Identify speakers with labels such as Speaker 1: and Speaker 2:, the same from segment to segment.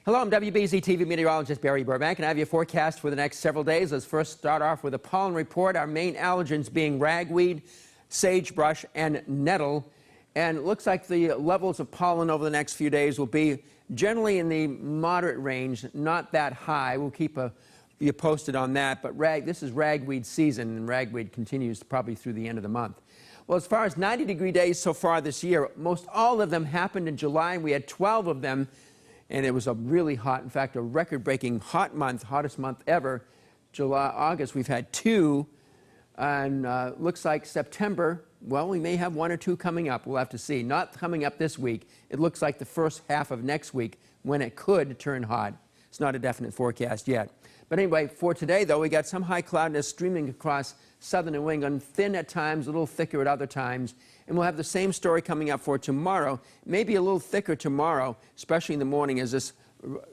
Speaker 1: Hello, I'm WBZ TV meteorologist Barry Burbank, and I have your forecast for the next several days. Let's first start off with a pollen report. Our main allergens being ragweed, sagebrush, and nettle. And it looks like the levels of pollen over the next few days will be generally in the moderate range, not that high. We'll keep you posted on that. But this is ragweed season, and ragweed continues probably through the end of the month. Well, as far as 90-degree days so far this year, most all of them happened in July, and we had 12 of them. And it was a really hot, in fact, a record-breaking hot month, hottest month ever. July, August, we've had 2. And looks like September, well, we may have 1 or 2 coming up. We'll have to see. Not coming up this week. It looks like the first half of next week when it could turn hot. It's not a definite forecast yet. But anyway, for today, though, we got some high cloudiness streaming across southern New England, thin at times, a little thicker at other times. And we'll have the same story coming up for tomorrow, maybe a little thicker tomorrow, especially in the morning as this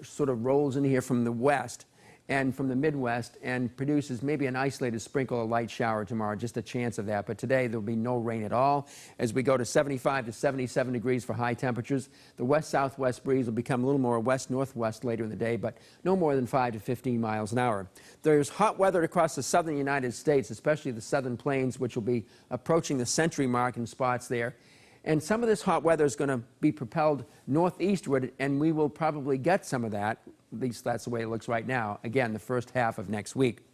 Speaker 1: sort of rolls in here from the west and from the Midwest and produces maybe an isolated sprinkle or light shower tomorrow, just a chance of that. But today there'll be no rain at all as we go to 75 to 77 degrees for high temperatures. The west-southwest breeze will become a little more west-northwest later in the day, but no more than 5 to 15 miles an hour. There's hot weather across the southern United States, especially the southern plains, which will be approaching the century mark in spots there. And some of this hot weather is going to be propelled northeastward, and we will probably get some of that. At least that's the way it looks right now. Again, the first half of next week.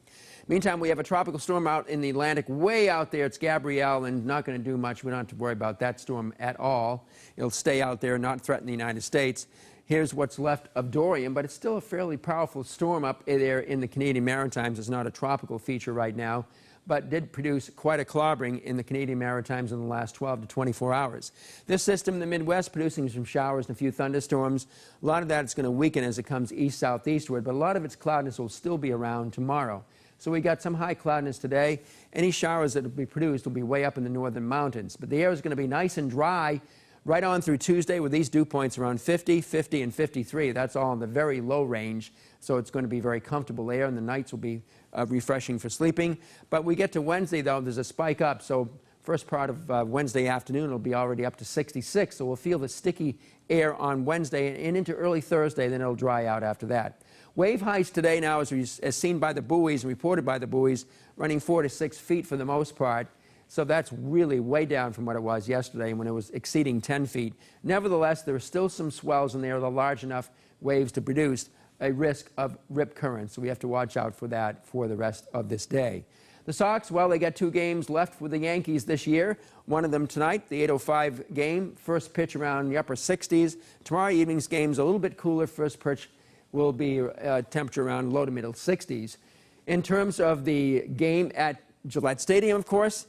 Speaker 1: Meantime, we have a tropical storm out in the Atlantic, way out there. It's Gabrielle, and not going to do much. We don't have to worry about that storm at all. It'll stay out there, not threaten the United States. Here's what's left of Dorian, but it's still a fairly powerful storm up there in the Canadian Maritimes. It's not a tropical feature right now, but did produce quite a clobbering in the Canadian Maritimes in the last 12 to 24 hours. This system in the Midwest producing some showers and a few thunderstorms. A lot of that is going to weaken as it comes east-southeastward, but a lot of its cloudiness will still be around tomorrow. So we got some high cloudiness today. Any showers that will be produced will be way up in the northern mountains. But the air is going to be nice and dry right on through Tuesday with these dew points around 50, 50, and 53. That's all in the very low range. So it's going to be very comfortable air, and the nights will be refreshing for sleeping. But we get to Wednesday, though, there's a spike up. So first part of Wednesday afternoon, it'll be already up to 66. So we'll feel the sticky air on Wednesday and into early Thursday. Then it'll dry out after that. Wave heights today now, as seen by the buoys and reported by the buoys, running 4 to 6 feet for the most part. So that's really way down from what it was yesterday when it was exceeding 10 feet. Nevertheless, there are still some swells in there, the large enough waves to produce a risk of rip currents. So we have to watch out for that for the rest of this day. The Sox, well, they got 2 games left with the Yankees this year. One of them tonight, the 8:05 game. First pitch around the upper 60s. Tomorrow evening's game's a little bit cooler. First pitch will be temperature around low to middle 60s. In terms of the game at Gillette Stadium, of course,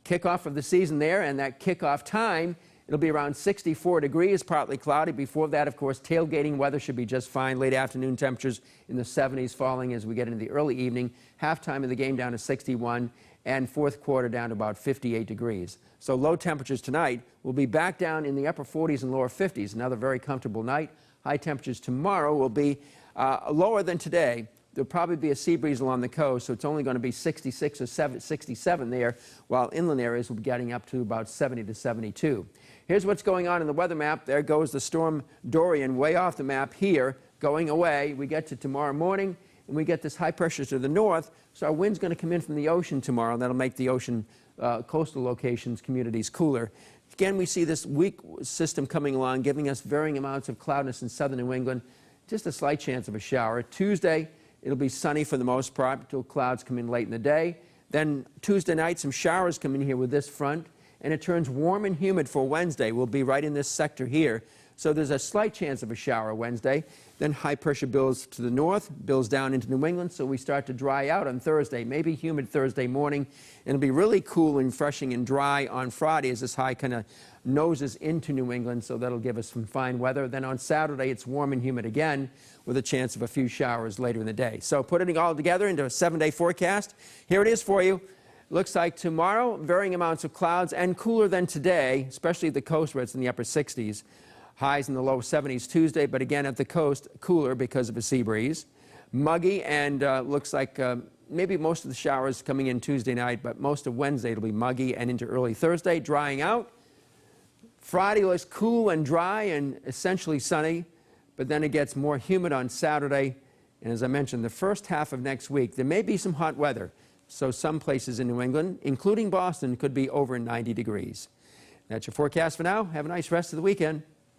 Speaker 1: kickoff of the season there, and that kickoff time, it'll be around 64 degrees, partly cloudy. Before that, of course, tailgating weather should be just fine. Late afternoon temperatures in the 70s falling as we get into the early evening. Halftime of the game down to 61, and fourth quarter down to about 58 degrees. So low temperatures tonight will be back down in the upper 40s and lower 50s. Another very comfortable night. High temperatures tomorrow will be lower than today. There'll probably be a sea breeze along the coast, so it's only going to be 66 or 67 there, while inland areas will be getting up to about 70 to 72. Here's what's going on in the weather map. There goes the storm Dorian way off the map here, going away. We get to tomorrow morning, and we get this high pressure to the north, so our wind's going to come in from the ocean tomorrow, and that'll make the ocean coastal locations, communities cooler. Again, we see this weak system coming along, giving us varying amounts of cloudiness in southern New England, just a slight chance of a shower. Tuesday, it'll be sunny for the most part until clouds come in late in the day. Then Tuesday night, some showers come in here with this front, and it turns warm and humid for Wednesday. We'll be right in this sector here. So there's a slight chance of a shower Wednesday. Then high pressure builds to the north, builds down into New England, so we start to dry out on Thursday, maybe humid Thursday morning. And it'll be really cool and refreshing and dry on Friday as this high kind of noses into New England, so that'll give us some fine weather. Then on Saturday, it's warm and humid again with a chance of a few showers later in the day. So putting it all together into a 7-day forecast, here it is for you. Looks like tomorrow, varying amounts of clouds and cooler than today, especially at the coast where it's in the upper 60s. Highs in the low 70s Tuesday, but again at the coast, cooler because of a sea breeze. Muggy, and looks like maybe most of the showers coming in Tuesday night, but most of Wednesday it'll be muggy and into early Thursday, drying out. Friday looks cool and dry and essentially sunny. but then it gets more humid on Saturday. And as I mentioned, the first half of next week, there may be some hot weather. So some places in New England, including Boston, could be over 90 degrees. That's your forecast for now. Have a nice rest of the weekend.